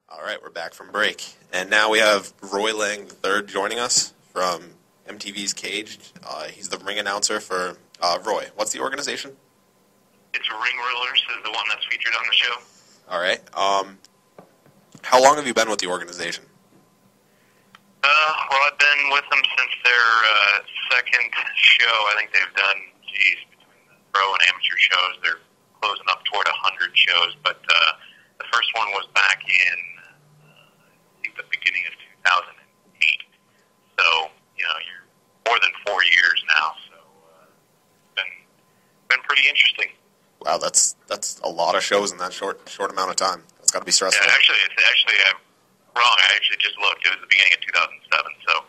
All right, we're back from break. And now we have Roy Lang III joining us from MTVs Caged. He's the ring announcer for Roy. What's the organization? It's Ring Rulers is the one that's featured on the show. All right. How long have you been with the organization? Well, I've been with them since their second show. I think they've done, between the pro and amateur shows, they're closing up toward 100 shows. But the first one was back in, I think, the beginning of 2008. So, you're more than 4 years now. So, it's been pretty interesting. Wow, that's a lot of shows in that short amount of time. That's got to be stressful. Yeah, I'm wrong. I actually just looked. It was the beginning of 2007, so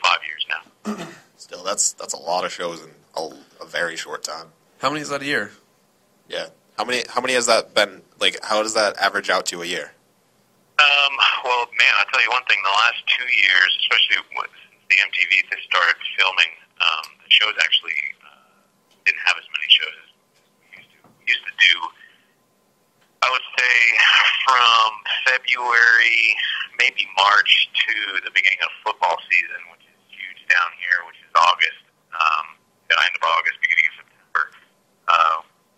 5 years now. Still, that's a lot of shows in a very short time. How many is that a year? Yeah. How many has that been? Like, how does that average out to a year? Well, man, I'll tell you one thing. The last 2 years, especially since the MTVs has started filming, the shows actually didn't have as many shows as we used to do. I would say from February, maybe March, to the beginning of football season, which is huge down here, which is August, the end of August, beginning of September.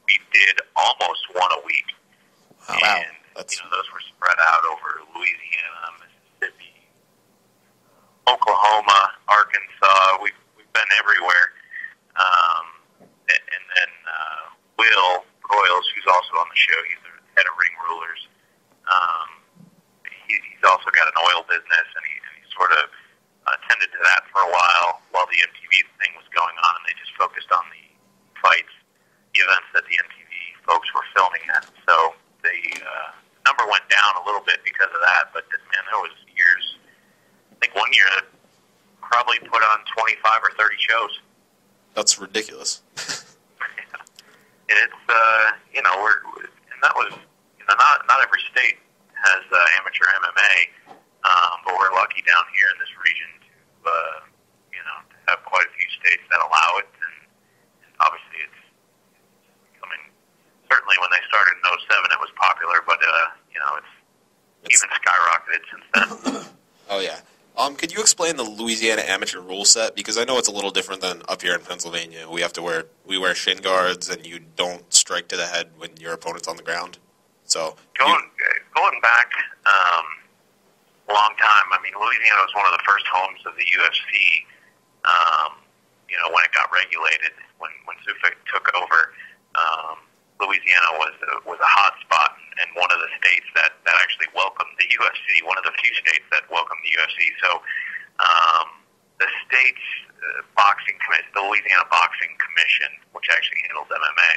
We did almost one a week. Wow. And, those were spread out over Louisiana, Mississippi, Oklahoma, Arkansas. We've been everywhere. And then Will Royals, who's also on the show, he's the head of Ring Rulers. He's also got an oil business, and he sort of tended to that for a while the MTV thing was going on, and they just focused on the fights, the events that the MTV folks were filming at. So the number went down a little bit because of that, but man, there was years. I think 1 year that probably put on 25 or 30 shows. That's ridiculous. And it's and that was not every state has amateur MMA, but we're lucky down here in this region to have quite a few states that allow it, and obviously it's becoming. Certainly, when they started in 2007, it was popular, but it's even skyrocketed since then. Oh yeah. Could you explain the Louisiana amateur rule set? Because I know it's a little different than up here in Pennsylvania. We wear shin guards, and you don't strike to the head when your opponent's on the ground. So going back a long time. I mean, Louisiana was one of the first homes of the UFC. When it got regulated, when Zufik took over, Louisiana was a hot spot and one of the states that actually welcomed the UFC. One of the few states that welcomed the UFC. So the state's boxing commission, the Louisiana Boxing Commission, which actually handles MMA,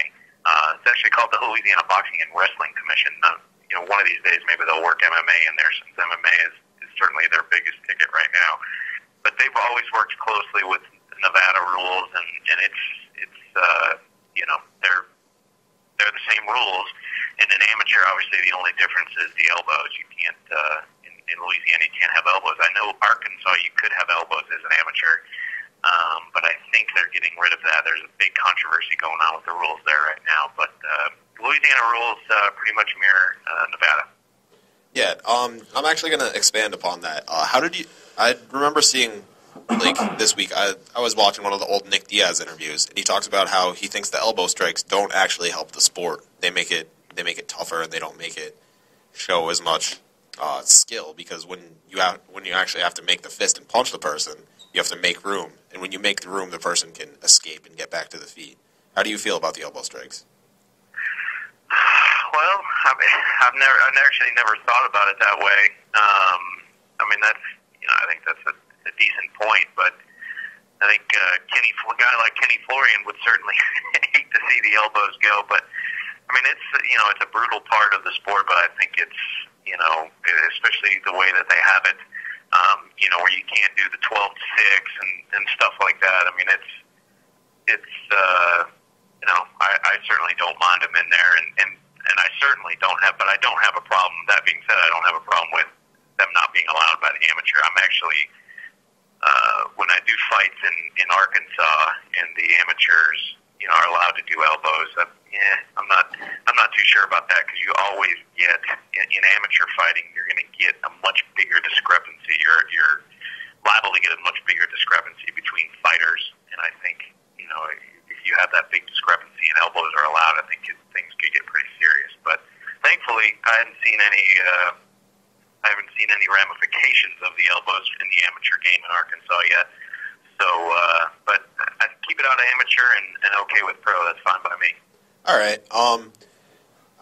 it's actually called the Louisiana Boxing and Wrestling Commission. One of these days maybe they'll work MMA in there, since MMA is certainly their biggest ticket right now. But they've always worked closely with Nevada rules, and it's they're the same rules. And in amateur, obviously, the only difference is the elbows. You can't in Louisiana, you can't have elbows. I know Arkansas, you could have elbows as an amateur, but I think they're getting rid of that. There's a big controversy going on with the rules there right now. But Louisiana rules pretty much mirror Nevada. Yeah, I'm actually going to expand upon that. I remember seeing, this week, I was watching one of the old Nick Diaz interviews, and he talks about how he thinks the elbow strikes don't actually help the sport. They make it tougher, and they don't make it show as much skill, because when you actually have to make the fist and punch the person, you have to make room, and when you make the room, the person can escape and get back to the feet. How do you feel about the elbow strikes? Well, I've actually never thought about it that way. I think that's a decent point, but I think a guy like Kenny Florian would certainly hate to see the elbows go. But I mean, it's a brutal part of the sport, but I think it's especially the way that they have it, where you can't do the 12-6 and stuff like that. I mean, I certainly don't mind them in there, and I certainly don't have, but I don't have a problem. That being said, I don't have a problem with them not being allowed by the amateur. I'm actually, when I do fights in Arkansas, and the amateurs, are allowed to do elbows, I'm not too sure about that, because you always get in amateur fighting, you're going to get a much bigger discrepancy. You're liable to get a much bigger discrepancy between fighters, and I think, you know, if you have that big discrepancy and elbows are allowed, I think things could get pretty serious. But thankfully, I haven't seen any ramifications of the elbows in the amateur game in Arkansas yet. So, but I keep it out of amateur and okay with pro. That's fine by me. All right.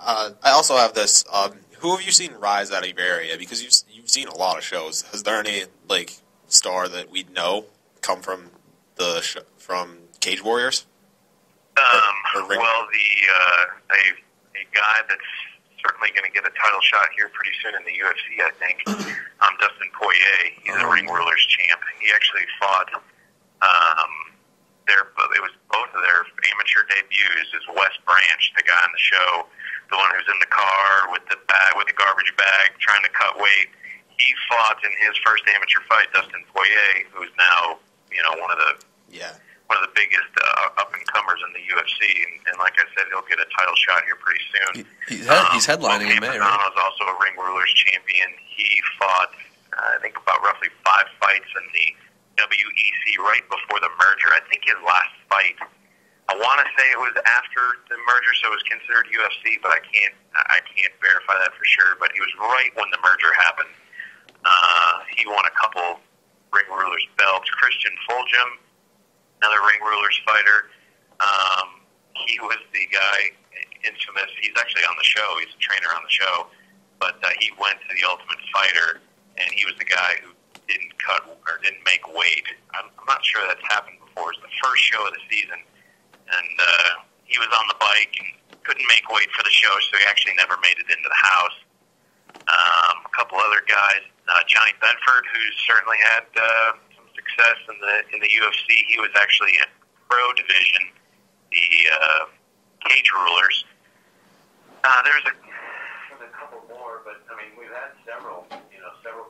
I also have this. Who have you seen rise out of your area? Because you've seen a lot of shows. Has there any star that we'd know come from from Cage Warriors? Well, a guy that's certainly going to get a title shot here pretty soon in the UFC, I think. Dustin Poirier. He's a ring rulers champ. He actually fought. It was both of their amateur debuts. Is Wes Branch, the guy on the show, the one who's in the car with the garbage bag, trying to cut weight. He fought in his first amateur fight Dustin Poirier, who's now one of the biggest up and comers in the UFC, and like I said, he'll get a title shot here pretty soon. He's headlining in May, right? Is also a ring rulers champion. He fought, I think, about roughly 5 fights in the WEC right before the merger. I think his last fight, I want to say it was after the merger, so it was considered UFC, but I can't verify that for sure. But he was right when the merger happened. He won a couple ring rulers belts. Christian Fulgham, another ring rulers fighter. He was the guy, infamous. He's actually on the show. He's a trainer on the show. But he went to the Ultimate Fighter, and he was the guy who didn't make weight. I'm not sure that's happened before. It was the first show of the season, and he was on the bike and couldn't make weight for the show, so he actually never made it into the house. A couple other guys, Johnny Bedford, who's certainly had some success in the UFC. He was actually in pro division, the cage rulers. There's a couple more, but I mean, we've had several.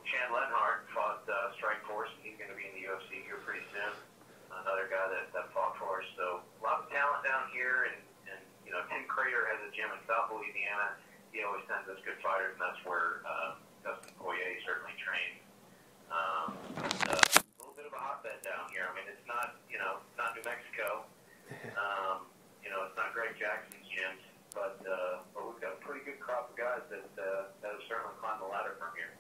Chad Lenhart fought Strikeforce, and he's going to be in the UFC here pretty soon. Another guy that fought for us. So a lot of talent down here, and Tim Crater has a gym in South Louisiana. He always sends us good fighters, and that's where Dustin Poirier certainly trains. A little bit of a hotbed down here. I mean, it's not not New Mexico. It's not Greg Jackson's gyms, but we've got a pretty good crop of guys that have certainly climbed the ladder from here.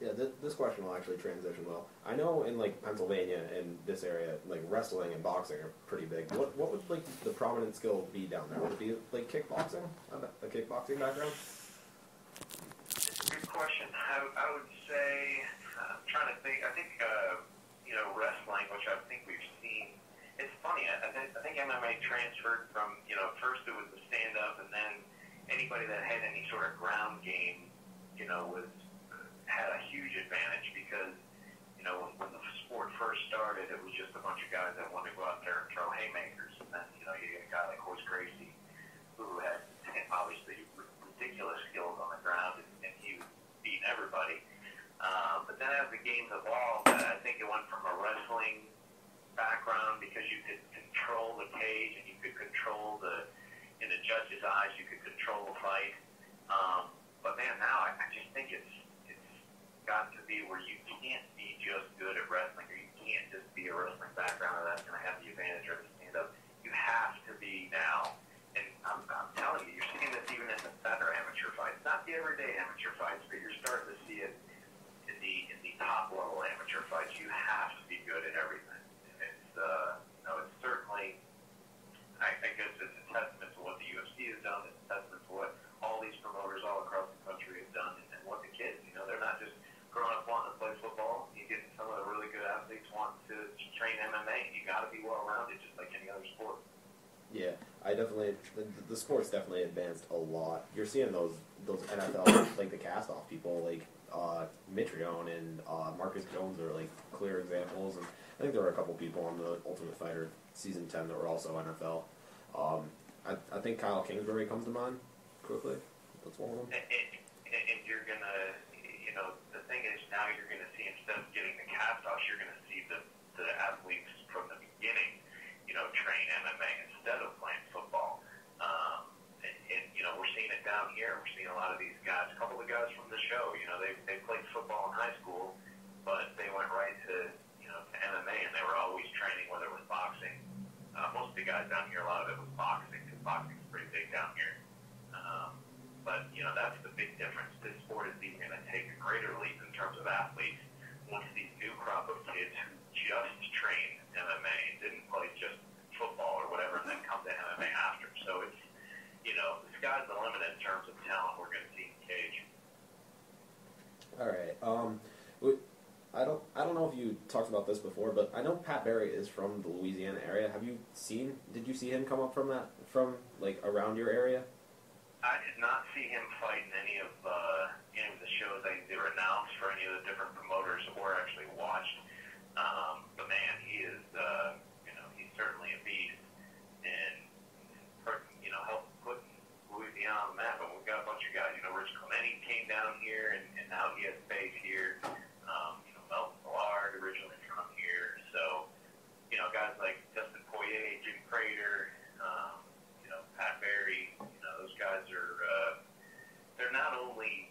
Yeah, this question will actually transition well. I know in Pennsylvania and this area, wrestling and boxing are pretty big. What would the prominent skill be down there? Would it be kickboxing? A kickboxing background? Good question. I would say, I'm trying to think. I think wrestling, which I think we've seen. It's funny. I think MMA transferred from first it was the stand up, and then anybody that had any sort of ground game, had a huge advantage, because when the sport first started, it was just a bunch of guys that wanted to go out there and throw haymakers, and then you get a guy like Horace Gracie, who had obviously ridiculous skills on the ground, and he was beating everybody. But then as the games evolved, I think it went from a wrestling background, because you could control the cage and you could control in the judge's eyes, you could control the fight. But man, now I just think it's got to be where you can't be just good at wrestling, or you can't just be a wrestling background, or that's going to have the advantage of the stand-up. You have to be now. And I'm telling you, you're seeing this even in the better amateur fights. Not the everyday amateur fights, but you're starting to see it in the top-level amateur fights. You have to be good at everything. And it's certainly, I guess it's a testament to what the UFC has done. It's a testament to what all these promoters all across the country have done, and what the kids, they're not just growing up wanting to play football. You get some of the really good athletes wanting to train MMA. You got to be well-rounded, just like any other sport. Yeah, the sport's definitely advanced a lot. You're seeing those NFL, the cast-off people, Mitrione and Marcus Jones are, clear examples. And I think there were a couple people on the Ultimate Fighter Season 10 that were also NFL. I think Kyle Kingsbury comes to mind quickly. That's one of them. And you're going to, the thing is now you're going to see, instead of getting the cast-offs, you're going to see the athletes from the beginning, train MMA instead of playing football. You know, they played football in high school, but they went right to, you know, to MMA, and they were always training, whether it was boxing. Most of the guys down here, a lot of it was boxing, because boxing's pretty big down here. But, you know, that's the big difference. This sport is even going to take a greater leap in terms of athletes once these new crop of kids who just trained MMA, didn't play just football or whatever, and then come to MMA after. So it's, you know, the sky's the limit in terms of talent we're going to see in Cage. All right. I don't know if you talked about this before, but I know Pat Barry is from the Louisiana area. Did you see him come up from like around your area? I did not see him fight in any of the shows I either announced for any of the different promoters or actually watched. But man, he is, you know, he's certainly a beast, and you know, helped put Louisiana on the map. And we've got a bunch of guys. You know, Rich Clemente came down here, and now he has base here. You know, Melvin Millard originally from here. So, you know, guys like Dustin Poirier, Jim Prater, you know, Pat Barry. You know, those guys are they're not only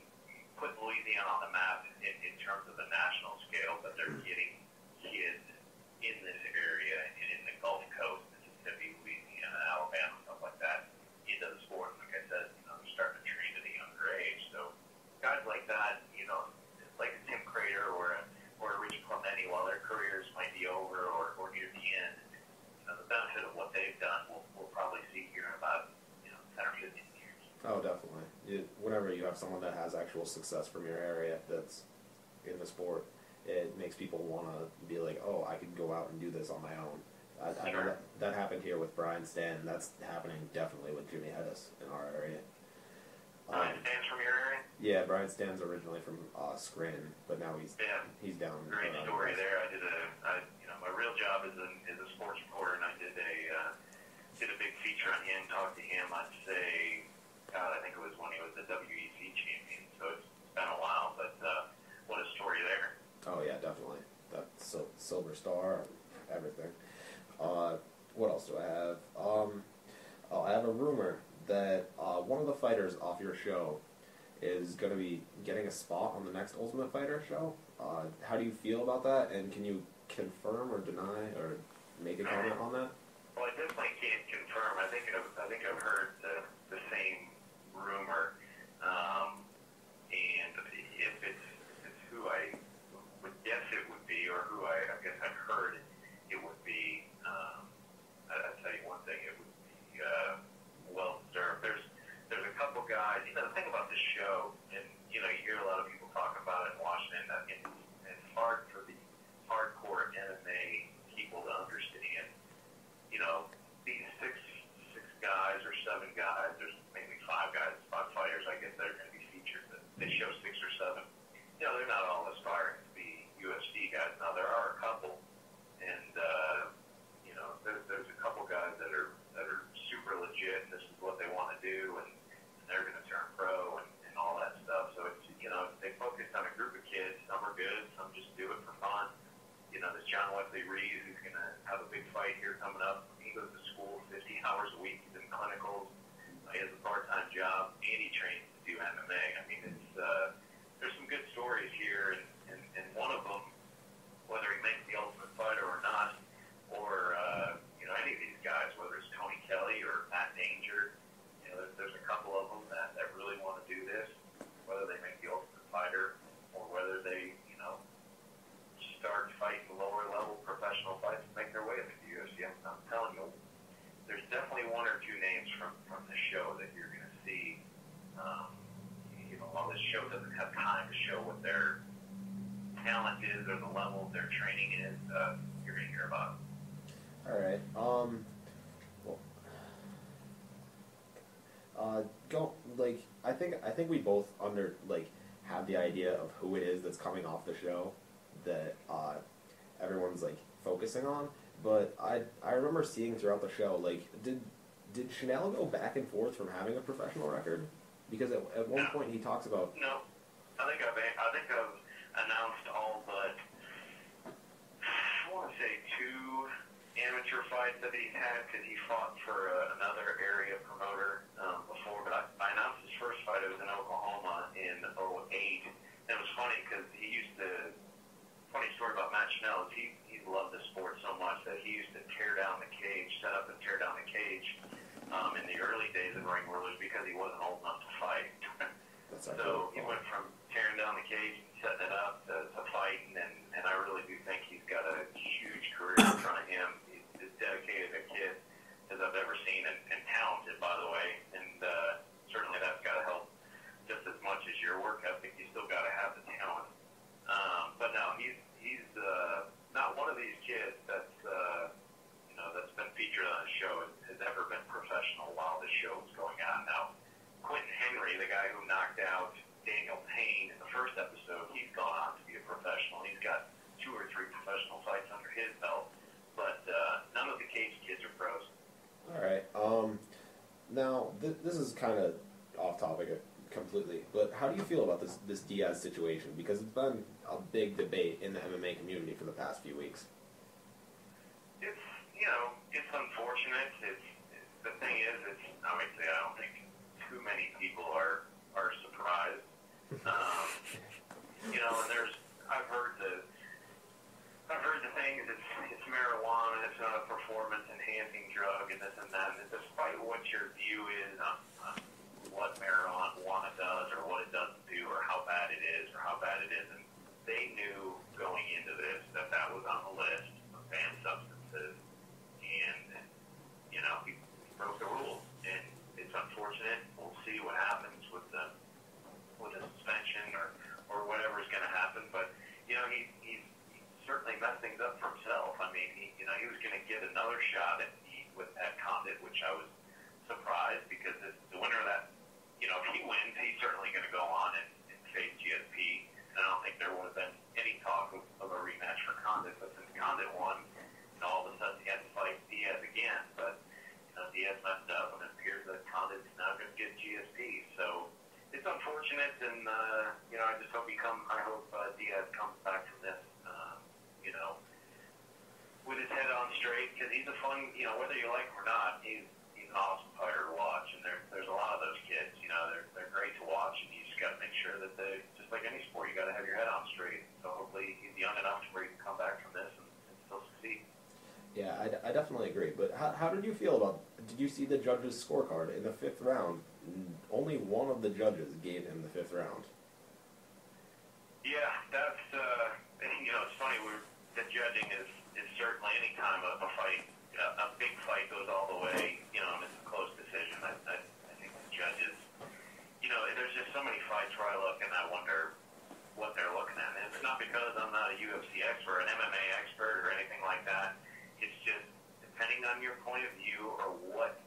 putting Louisiana on the map in terms of the national scale, but they're getting kids in this area and in the Gulf Coast, Mississippi, Louisiana, Alabama, stuff like that, into the sport. Like I said, you know, they're starting to train at a younger age. So guys like that, you know, like a Tim Crater or a Rich Clemente, while their careers might be over or near the end, you know, the benefit of what they've done, we'll probably see here in about, you know, 10 or 15 years. Oh, definitely. Whenever you have someone that has actual success from your area that's in the sport, it makes people want to be like, oh, I could go out and do this on my own. I know that happened here with Brian Stan. That's happening definitely with Jimmy Hedges in our area. Brian Stan's from your area? Yeah, Brian Stan's originally from Scranton, but now he's down. Great story there. You know, my real job is a sports reporter, and I did a big feature on him, talked to him. I'd say, God, I think it was when he was the WEC champion, so it's been a while, but what a story there. Oh, yeah, definitely. That Silver Star, everything. What else do I have? I have a rumor that one of the fighters off your show is going to be getting a spot on the next Ultimate Fighter show. How do you feel about that, and can you confirm or deny or make a comment on that? Well, I definitely can't confirm. I think I've heard the same rumor, and if it's who I would guess it would be, or who I guess I've heard it would be, I'll tell you one thing, it would be well deserved. There's a couple guys. You know, the thing about this show, and you know, you hear a lot of people talk about it in Washington. I mean, it's hard for the hardcore MMA people to understand. You know, these six guys or 7 guys. There's maybe 5 guys, 5 fighters, I guess, that are going to be featured. They show 6 or 7. You know, they're not all aspiring to be UFC guys. Now, there are a couple, and you know, there's a couple guys that are super legit, and this is what they want to do, and they're going to turn pro and all that stuff. So it's, you know, they focus on a group of kids. Some are good, some just do it for fun. You know, there's John Wesley Reed, who's going to have a big fight here coming up. He goes to school 50 hours a week. He's in clinicals. He has a part-time job, and he trains to do MMA. I mean, it's there's some good stories here, and one of them, whether he makes the Ultimate Fighter or not, or you know, any of these guys, whether it's Tony Kelly or Matt Danger, you know, there's a couple of them that really want to do this, whether they make the Ultimate Fighter or whether they, you know, start fighting lower level professional fights and make their way into the UFC. I'm telling you, there's definitely 1 or 2 names from the show that you're going to see. You know, while this show doesn't have time to show what their talent is or the level of their training is, you're going to hear about it. All right. I think we both have the idea of who it is that's coming off the show that everyone's like focusing on. But I remember seeing throughout the show, like, did Chanel go back and forth from having a professional record? Because at one point he talks about... No. I think I've announced all but, I want to say 2 amateur fights that he's had, because he fought for another area promoter before. But I announced his first fight. It was in Oklahoma in 2008. kind of off topic completely, but how do you feel about this Diaz situation? Because it's been a big debate in the MMA community for the past few weeks. It's unfortunate. The thing is, obviously I don't think too many people are surprised. And I've heard the things. It's marijuana. It's not a performance enhancing drug, and this and that. And despite what your view is on what marijuana does or what it doesn't do or how bad it is or how bad it isn't, they knew going into this that was on the list of banned substances. And, he broke the rules. And it's unfortunate. We'll see what happens with the suspension or whatever's going to happen. But, he's certainly messed things up for himself. I mean, he was going to get another shot at Condit, which I was surprised because the winner of that, if he wins, he's certainly going to go on and face GSP. And I don't think there would have been any talk of a rematch for Condit. But since Condit won, all of a sudden he had to fight Diaz again. But Diaz messed up, and it appears that Condit's now going to get GSP. So it's unfortunate, and I just hope Diaz comes back from this, with his head on straight, because he's a fun, whether you like him or not, he's an awesome fighter to watch, and there's a lot of those kids, they're great to watch, and you just got to make sure that just like any sport, you got to have your head on straight. So hopefully he's young enough to where he can come back from this and still succeed. Yeah, I definitely agree. But how did you feel did you see the judges' scorecard in the 5th round? Only one of the judges gave him the 5th round. Yeah, that's, it's funny, the judging is certainly any time a fight, a big fight goes all the way, and it's a close decision. I think the judges, there's just so many fights where I look and I wonder what they're looking at. And it's not because I'm not a UFC expert, an MMA expert, or anything like that. It's just depending on your point of view or what,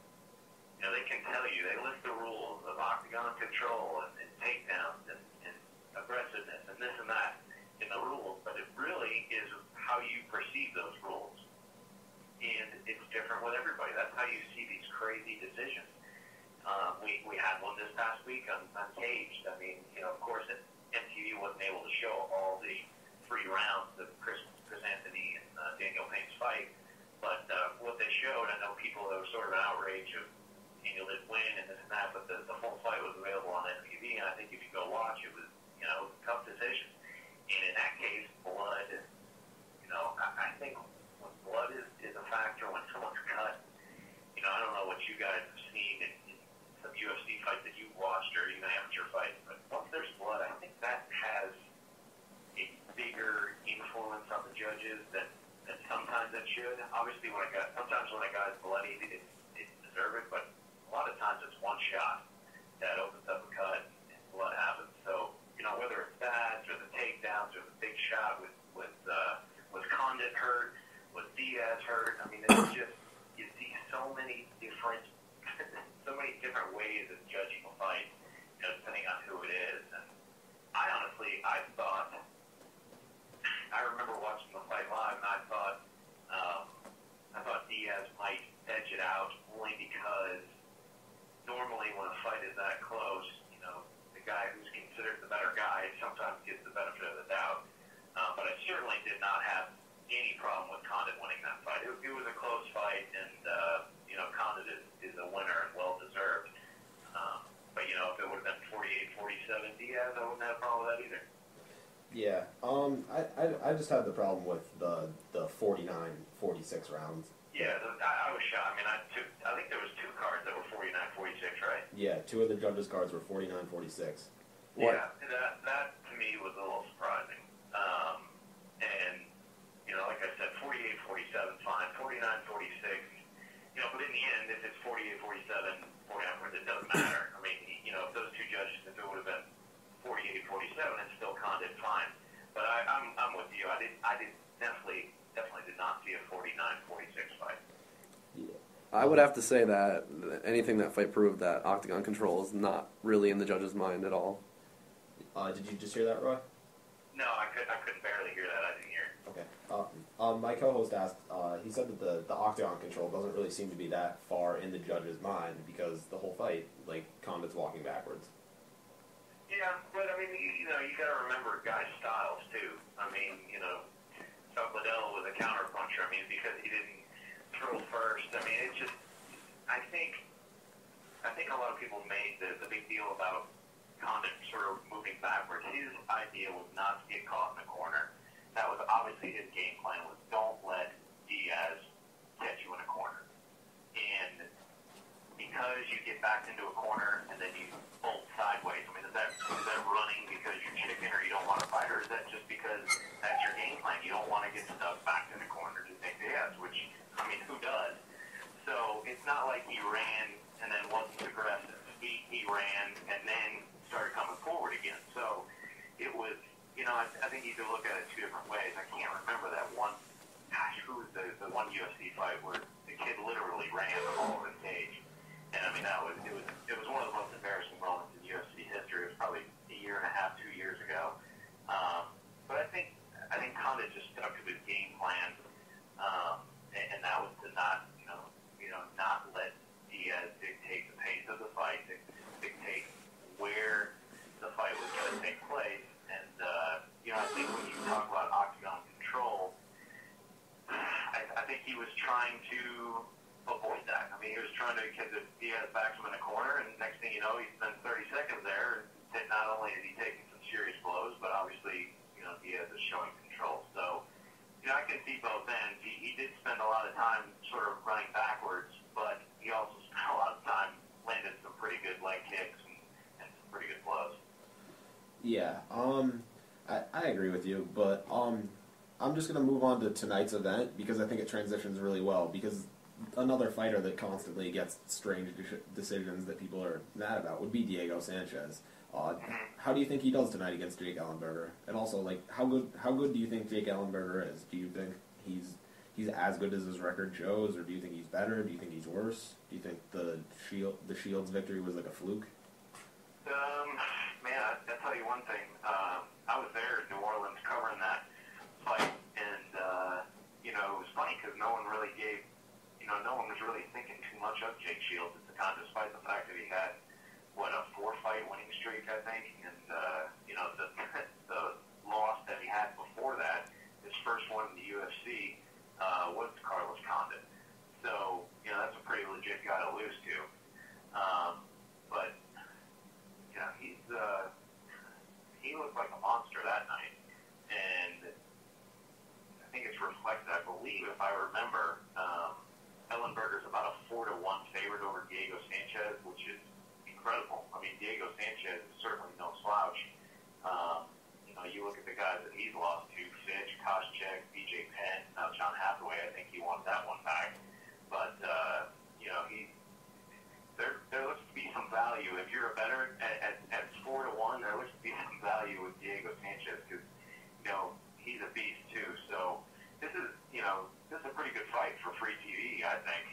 they can tell you. They list the rules of octagon control and takedowns and aggressiveness and this and that in the rules, but it really is how you perceive those rules. And it's different with everybody. That's how you see these crazy decisions. We had one this past week on Caged. I mean, of course, MTV wasn't able to show all the 3 rounds of Chris Anthony and Daniel Payne's fight, but what they showed, I know people, there was sort of an outrage of Daniel didn't win and this and that, but the whole fight was available on MTV, and I think if you go watch, it was, a tough decision. And in that case, blood, I think when blood is a factor, when someone's cut, I don't know what you guys have seen in some UFC fights that you've watched or even amateur fights, but once there's blood, I think that has a bigger influence on the judges than sometimes it should. Obviously, sometimes when a guy's bloody, it's deserved, but a lot of times it's one shot that opens up a cut and blood happens. So, whether it's that or the takedowns or the big shot was Condit hurt, was Diaz hurt? I mean, it's just, you see so many different ways of judging a fight, depending on who it is. And I remember watching the fight live, and I thought Diaz might edge it out only because normally when a fight is that close, the guy who's considered the better guy sometimes gets the benefit of the doubt. But I certainly did not have any problem with Condit winning that fight. It was a close fight, and Condit is a winner and well deserved. But if it would have been 48-47 Diaz, I wouldn't have a problem with that either. Yeah, I just had the problem with the 49-46 rounds. Yeah, I was shocked. I mean, I think there was 2 cards that were 49-46, right? Yeah, 2 of the judges' cards were 49-46. Yeah, that to me was a little surprising. And like I said, 48-47, fine. 49-46, but in the end, if it's 48-47, 49, it doesn't matter. I mean, if those 2 judges, if it would have been 48-47, it's still Condit, fine. But I'm with you. I definitely did not see a 49-46 fight. Yeah. I would have to say that anything that fight proved that octagon control is not really in the judge's mind at all. Did you just hear that, Roy? No, I couldn't barely hear that. I didn't hear. Okay. My co-host asked, he said that the octagon control doesn't really seem to be that far in the judge's mind because the whole fight, like, Condit's walking backwards. Yeah, but I mean, you got to remember guys' styles too. I mean, Chuck Liddell was a counter puncher. I mean, because he didn't throw first. I mean, it's just, I think a lot of people made the big deal about Condit sort of moving backwards. His idea was not to get caught in the corner. That was obviously his game plan, was don't let Diaz catch you in a corner. And because you get backed into a corner and then you bolt sideways, I mean, is that running because you're chicken or you don't want to fight, or is that just because that's your game plan? You don't want to get stuck back in the corner to take Diaz, which, I mean, who does? So it's not like he ran and then wasn't aggressive. He ran and then started coming forward again. So it was, I think you could look at it two different ways. I can't remember that one. Gosh, who was the one UFC fight where the kid literally ran all over the cage? And I mean, it was one of the most embarrassing moments in UFC history. It was probably a year and a half, 2 years ago. But I think Condit just stuck to his game plan, and that was to not let Diaz dictate the pace of the fight, dictate where the fight was going to take place. And I think when you talk about octagon control, I think he was trying to avoid that. I mean, he was trying to, because if Diaz backs him in the corner, and next thing you know, he spends 30 seconds there, and not only is he taking some serious blows, but obviously, Diaz is showing control. So, I can see both ends. He did spend a lot of time sort of running backwards, but he also spent a lot of time landing some pretty good leg kicks and some pretty good blows. Yeah, I agree with you, but I'm just going to move on to tonight's event because I think it transitions really well, because another fighter that constantly gets strange decisions that people are mad about would be Diego Sanchez. How do you think he does tonight against Jake Ellenberger? And also, like, how good do you think Jake Ellenberger is? Do you think he's as good as his record shows, or do you think he's better? Do you think he's worse? Do you think the Shields victory was like a fluke? Man, I'll tell you one thing. I was there in New Orleans covering that fight, and it was funny because no one really was really thinking too much of Jake Shields at the time, despite the fact that he had a 4-fight winning streak, I think, and the loss that he had before that, his first one in the UFC, was Carlos Condit. So that's a pretty legit guy to lose to. But he looked like a monster that night, and I think it's reflected. I believe, if I remember, Ellenberger's about a 4-1 favorite over Diego Sanchez, which is incredible. I mean, Diego Sanchez is certainly no slouch. You look at the guys that he's lost to: Fitch, Koscheck, BJ Penn, now John Hathaway. I think he won that one back. But there looks to be some value. If you're a better at 4-1, there looks to be some value with Diego Sanchez because he's a beast too. So this is a pretty good fight for free TV, I think.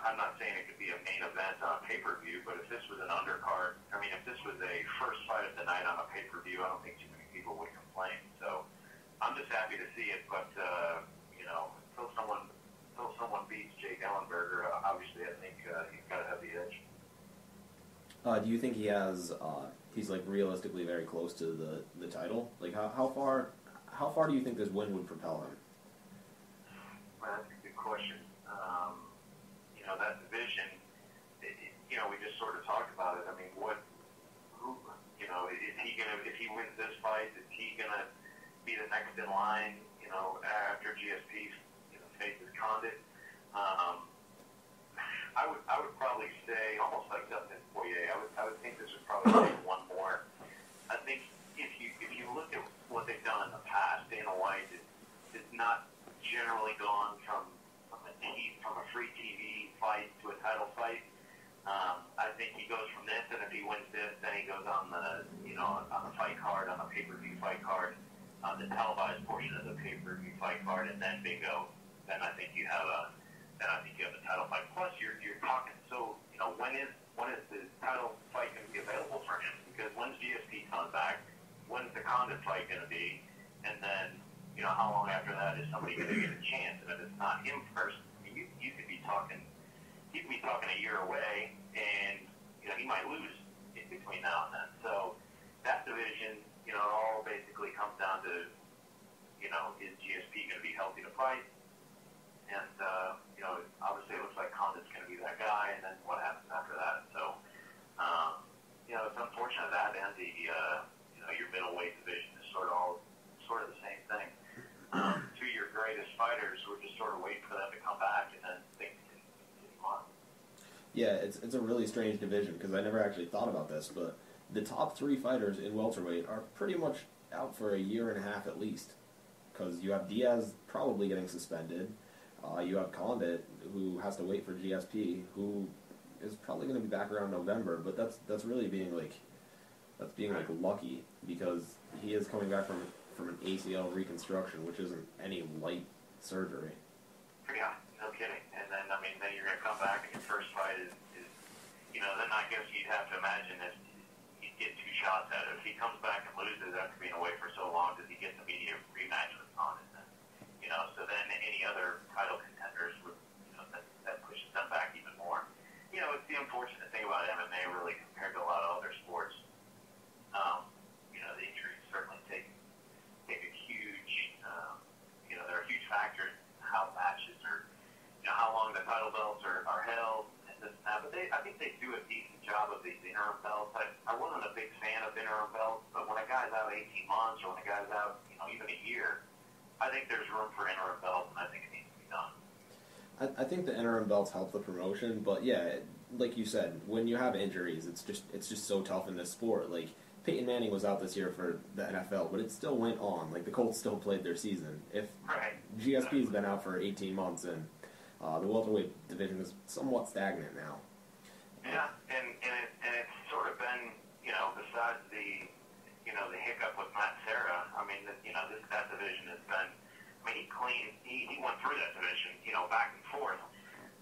I'm not saying it could be a main event on a pay-per-view, but if this was an undercard, if this was a first fight of the night on a pay-per-view, I don't think too many people would complain. So I'm just happy to see it, but until someone beats Jake Ellenberger, obviously I think he's got to have the edge. Do you think he's like realistically very close to the title? Like how far do you think this win would propel him? Well, that's a good question. That division, we just sort of talked about it. I mean, is he gonna, if he wins this fight, is he gonna be the next in line? After GSP, faces Condit. I would probably say almost like Dustin Poirier. I would think this would probably take one more. I think if you look at what they've done in the past, Dana White has not generally gone from a free TV fight to a title fight. I think he goes from this, and if he wins this, then he goes on the on the fight card, on the pay-per-view fight card, on the televised portion of the pay-per-view fight card, and then bingo. Then I think you have a title fight. Plus, you're talking. So when is the title fight going to be available for him? Because when's GSP coming back? When's the Condit fight going to be? And then how long after that is somebody going to get a chance? And if it's not him first, I mean, you could be talking, he could be talking a year away, and he might lose in between now and then. So that division, it all basically comes down to, is GSP going to be healthy to fight? And obviously it looks like Condit's going to be that guy, and then what happens after that? So, it's unfortunate that, and the your middleweight division is sort of the same thing. Two of your greatest fighters, we're just sort of waiting for them to come back, and then things can continue on. Yeah, it's a really strange division because I never actually thought about this, but the top 3 fighters in welterweight are pretty much out for a year and a half at least. Because you have Diaz probably getting suspended, you have Condit who has to wait for GSP, who is probably going to be back around November, but that's really being lucky because he is coming back from an ACL reconstruction, which isn't any light surgery. Yeah, no kidding. And then then you're going to come back and your first fight is then I guess you'd have to imagine if he'd get 2 shots at it. If he comes back and loses after being away for so long, does he get the immediate rematch with Condit? So then any other title contenders would, that pushes them back even more. It's the unfortunate thing about MMA really compared to a lot of other sports. The injuries certainly take a huge, they're a huge factor in how matches are, how long the title belts are held and this and that. But I think they do a decent job of these interim belts. I wasn't a big fan of interim belts, but when a guy's out 18 months or when a guy's out, even a year, I think there's room for interim belts, and I think it needs to be done. I think the interim belts help the promotion, but yeah, like you said, when you have injuries, it's just so tough in this sport. Like Peyton Manning was out this year for the NFL, but it still went on. Like the Colts still played their season. If GSP's been out for 18 months, and the welterweight division is somewhat stagnant now. Yeah, and it's sort of been, besides the hiccup with Matt Serra, that division has been, he went through that division, back and forth.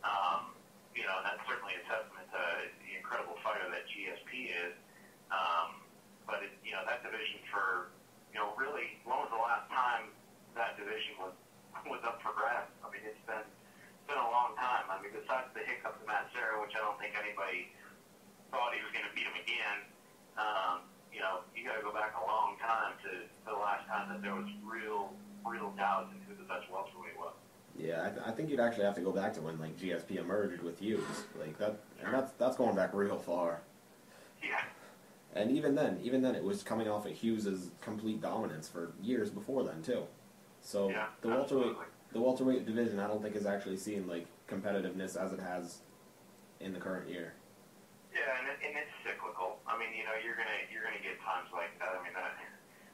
And that's certainly a testament to the incredible fighter that GSP is. But that division for, really, when was the last time that division was up for grabs? It's been a long time. Besides the hiccup of Matt Serra, which I don't think anybody thought he was going to beat him again, you got to go back a long time to the last time that there was real doubt in who the best welterweight was. Yeah, I think you'd actually have to go back to when GSP emerged with Hughes, that, and that's going back real far. Yeah. And even then, it was coming off of Hughes' complete dominance for years before then too. So yeah, the welterweight division, I don't think has actually seen competitiveness as it has in the current year. Yeah, and it's cyclical. You're gonna get times like that.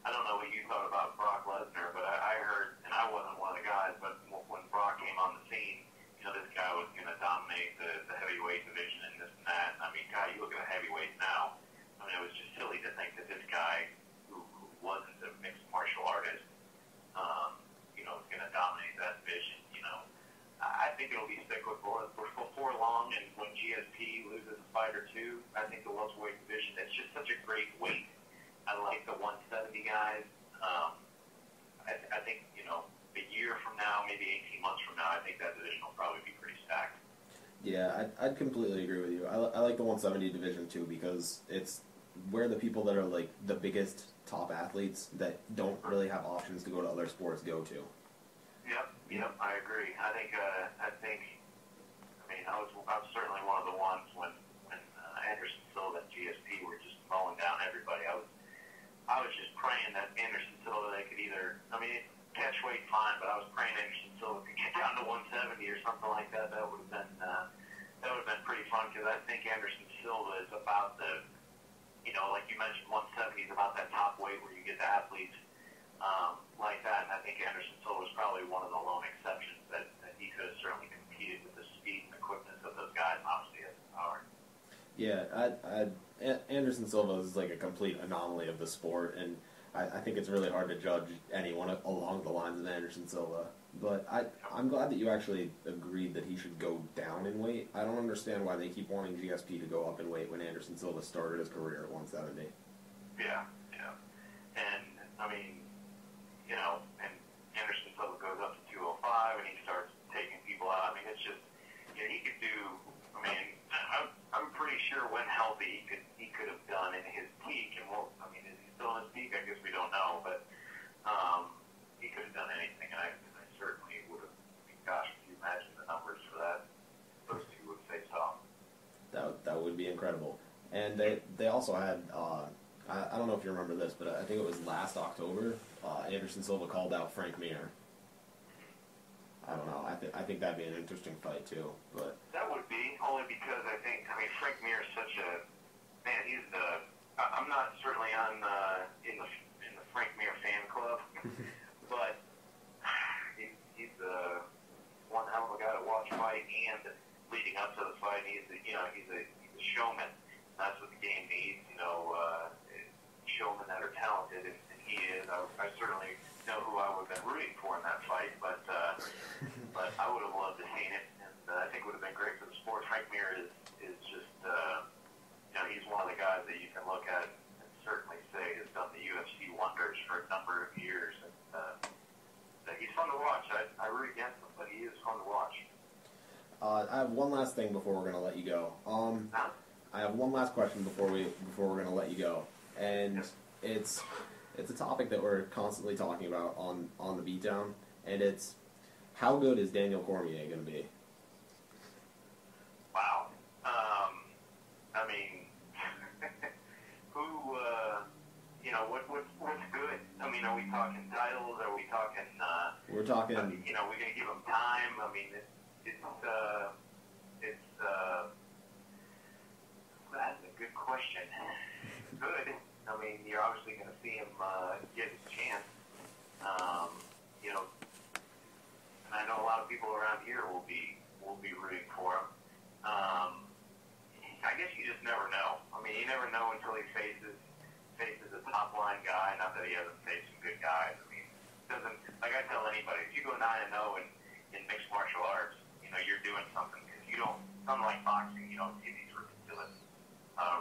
I don't know what you thought about Brock Lesnar, but I heard, and I wasn't one of the guys, but when Brock came on the scene, this guy was gonna dominate the heavyweight division and this and that. God, you look at the heavyweights now. It was just silly to think that this guy who wasn't a mixed martial artist, was gonna dominate that division. I think it'll be cyclical. Before long, and when GSP loses a fight or two, I think the welterweight division, it's just such a great weight. I like the 170 guys. I think, a year from now, maybe 18 months from now, I think that division will probably be pretty stacked. Yeah, I'd completely agree with you. I like the 170 division too because it's where the people that are the biggest top athletes that don't really have options to go to other sports go to. Yep, I agree. I think I was certainly one of the ones when Anderson Silva and GSP were just mowing down everybody. I was just praying that Anderson Silva, they could either, catch weight fine, but I was praying Anderson Silva could get down to 170 or something like that. That would have been pretty fun because I think Anderson Silva is about the, like you mentioned, 170 is about that top weight where you get the athletes like that. And I think Anderson Silva was probably one of the lone exceptions that he could have certainly competed with the speed and the quickness of those guys, and obviously has the power. Yeah, Anderson Silva is a complete anomaly of the sport, and I think it's really hard to judge anyone along the lines of Anderson Silva. But I'm glad that you actually agreed that he should go down in weight. I don't understand why they keep wanting GSP to go up in weight when Anderson Silva started his career at 170. Yeah. And, also had, I don't know if you remember this, but I think it was last October, Anderson Silva called out Frank Mir. I don't know. I think that'd be an interesting fight too. But that would be only because I mean Frank Mir is such a man. He's the I'm not certainly on in the Frank Mir fan club, but he's one hell of a guy to watch fight, and leading up to the fight, he's a showman. That's what the game needs. Showmen that are talented, and he is. I certainly know who I would have been rooting for in that fight, but I would have loved to have seen it, and I think it would have been great for the sport. Frank Mir is just he's one of the guys that you can look at and certainly say has done the UFC wonders for a number of years, and he's fun to watch. I root against him, but he is fun to watch. I have one last thing before we're going to let you go. I have one last question before we're going to let you go, and it's a topic that we're constantly talking about on the Beatdown, and it's how good is Daniel Cormier going to be? Wow. I mean, what's good? I mean, are we talking titles? Are we talking? We're talking. We're going to give him time. I mean, that's a good question. Good. I mean, you're obviously going to see him get his chance. And I know a lot of people around here will be rooting for him. I guess you just never know. I mean, you never know until he faces a top line guy. Not that he hasn't faced some good guys. I mean, it doesn't, like I tell anybody, if you go 9-0 in mixed martial arts, you're doing something, because you don't. Unlike boxing, you don't see these ridiculous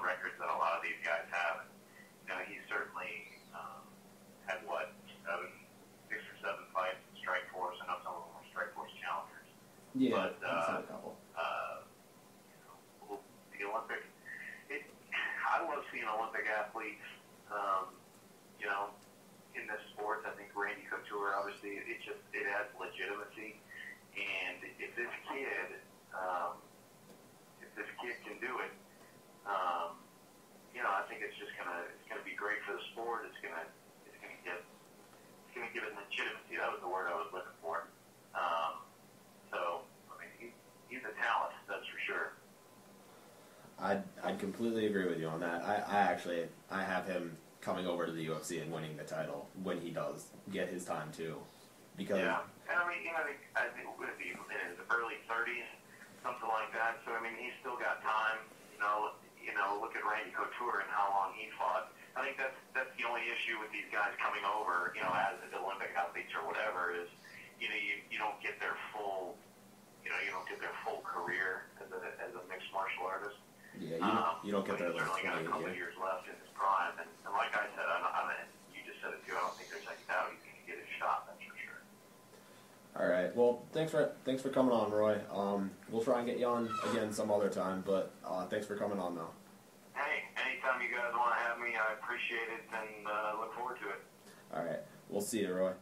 records that a lot of these guys have. He certainly had 6 or 7 fights in Strikeforce. I know some of them were Strikeforce challengers. Yeah, but a couple. The Olympic. I love seeing Olympic athletes. In this sport, I think Randy Couture, obviously, it adds legitimacy. And if this kid can do it, I think it's gonna be great for the sport. It's gonna give it legitimacy. That was the word I was looking for. So I mean, he's a talent, that's for sure. I'd completely agree with you on that. I have him coming over to the UFC and winning the title when he does get his time too, because yeah, and I mean, I think would it be in his early 30s, something like that. So I mean, he's still got time. Look at Randy Couture and how long he fought. I think that's the only issue with these guys coming over, as Olympic athletes or whatever, is you don't get their full career as a mixed martial artist. Yeah, you don't get their He's certainly got a couple of years left in his prime, and like I said, you just said it too. I don't think there's any doubt he's going to get his shot. That's for sure. All right. Well, thanks for coming on, Roy. We'll try and get you on again some other time, but thanks for coming on, though. Hey, anytime you guys want to have me, I appreciate it and look forward to it. All right. We'll see you, Roy.